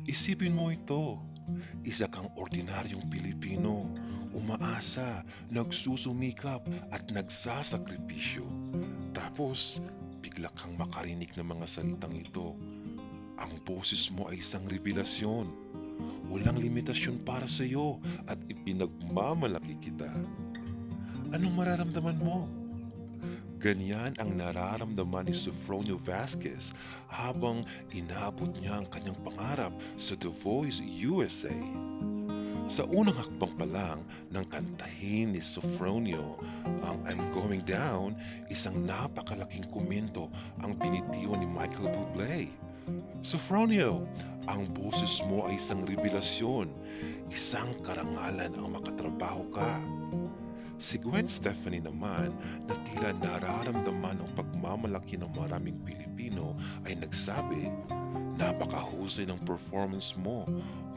Isipin mo ito, isa kang ordinaryong Pilipino, umaasa, nagsusumikap at nagsasakripisyo. Tapos, bigla kang makarinig ng mga salitang ito. Ang boses mo ay isang revelasyon. Walang limitasyon para sa iyo at ipinagmamalaki kita. Anong mararamdaman mo? Ganyan ang nararamdaman ni Sofronio Vasquez habang inaabot niya ang kanyang pangarap sa The Voice USA. Sa unang hakbang pa lang ng kantahin ni Sofronio ang I'm Going Down, isang napakalaking komento ang binitiwan ni Michael Bublé. Sofronio, ang boses mo ay isang revelasyon, isang karangalan ang makatrabaho ka. Si Gwen Stefani naman na tila nararamdaman ang pagmamalaki ng maraming Pilipino ay nagsabi, napakahusay ng performance mo,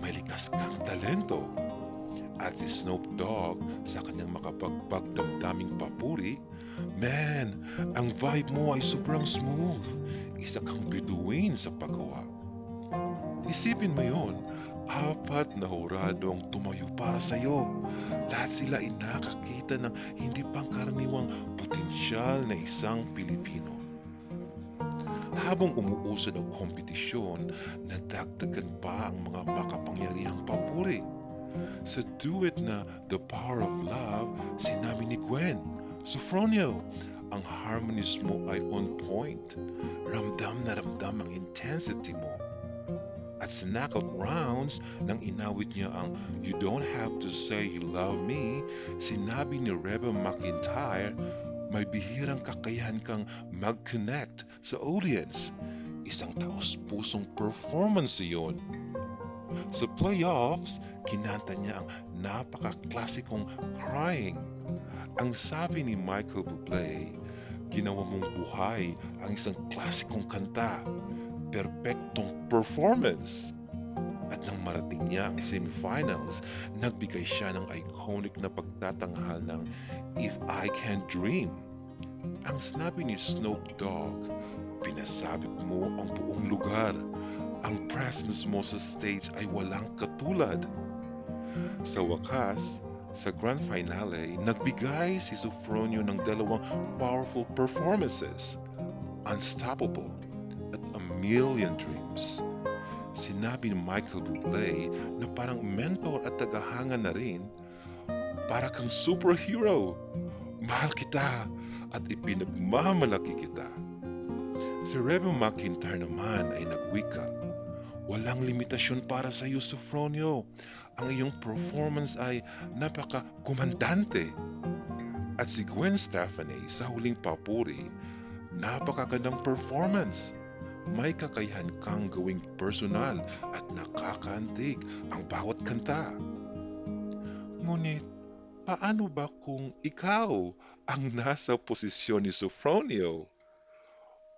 may likas kang talento. At si Snoop Dogg sa kanyang makapagbag damdaming papuri, man, ang vibe mo ay sobrang smooth, isa kang bituin sa paggawa. Isipin mo yon, apat na hurado ang tumayo para sa'yo. Lahat sila ay nakakita ng hindi pangkaraniwang potensyal na isang Pilipino. Habang umuusad ang kompetisyon, nadagdagan pa ang mga makapangyarihang papuri. Sa duet na The Power of Love, sinabi ni Gwen, Sofronio, ang harmonies mo ay on point. Ramdam na ramdam ang intensity mo. At sa knockout rounds, nang inawit niya ang You Don't Have to Say You Love Me, sinabi ni Reba McEntire, may bihirang kakayahan kang mag-connect sa audience. Isang taos-pusong performance iyon. Sa playoffs, kinanta niya ang napaka-klasikong Crying. Ang sabi ni Michael Bublé, ginawa mong buhay ang isang klasikong kanta, perpektong performance. At nang marating niya ang semifinals, nagbigay siya ng iconic na pagtatanghal ng If I Can Dream. Ang sinabi ni Snoop Dogg, pinasabit mo ang buong lugar. Ang presence mo sa stage ay walang katulad. Sa wakas, sa grand finale, nagbigay si Sofronio ng dalawang powerful performances, Unstoppable at A Million Dreams. Sinabi ni Michael Bublé na parang mentor at tagahanga na rin, para kang superhero. Mahal kita at ipinagmamalaki kita. Si Reba McEntire naman ay nagwika, walang limitasyon para sa iyo, Sofronio. Ang iyong performance ay napaka-kumandante. At si Gwen Stefani sa huling papuri, napakagandang performance. May kakayahan kang gawing personal at nakakaantig ang bawat kanta. Ngunit, paano ba kung ikaw ang nasa posisyon ni Sofronio?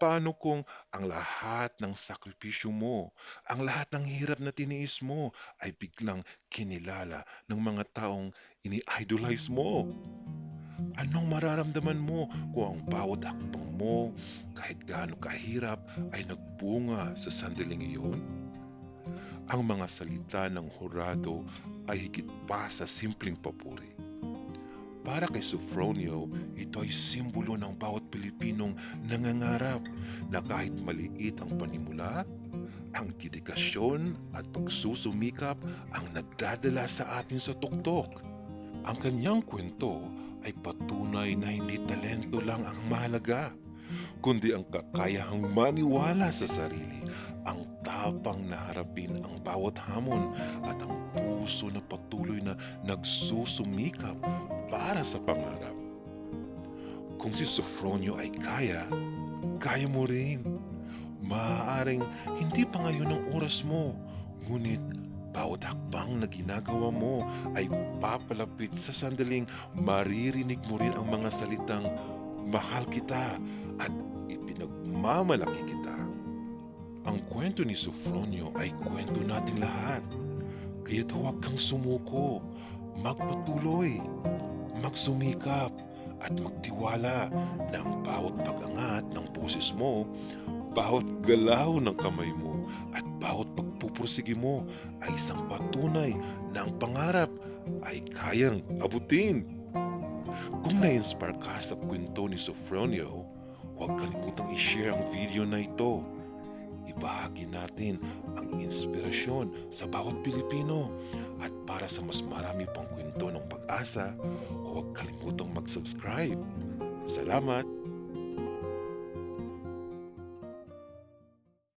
Paano kung ang lahat ng sakripisyo mo, ang lahat ng hirap na tiniis mo ay biglang kinilala ng mga taong ini-idolize mo? Anong mararamdaman mo kung ang bawat hakbang mo, kahit gaano kahirap, ay nagbunga sa sandaling iyon? Ang mga salita ng hurado ay higit pa sa simpleng papuri. Para kay Sofronio, ito ay simbolo ng bawat Pilipinong nangangarap na kahit maliit ang panimula, ang dedikasyon at pagsusumikap ang nagdadala sa atin sa tuktok. Ang kanyang kwento ay patunay na hindi talento lang ang mahalaga, kundi ang kakayahang maniwala sa sarili, ang tapang na harapin ang bawat hamon at ang puso na patuloy na nagsusumikap para sa pangarap. Kung si Sofronio ay kaya, kaya mo rin. Maaaring hindi pa ngayon ang oras mo, ngunit bawat hakbang na ginagawa mo ay papalapit sa sandaling maririnig mo rin ang mga salitang mahal kita at ipinagmamalaki kita. Ang kwento ni Sofronio ay kwento nating lahat. Kaya't huwag kang sumuko, magpatuloy, magsumikap at magtiwala na ang bawat pag-angat ng boses mo, bawat galaw ng kamay mo at bawat pagpupuri pagpupursige mo ay isang patunay na ang pangarap ay kayang abutin. Kung na-inspire ka sa kwento ni Sofronio, huwag kalimutang i-share ang video na ito. Ibahagi natin ang inspirasyon sa bawat Pilipino. At para sa mas marami pang kwento ng pag-asa, huwag kalimutang mag-subscribe. Salamat!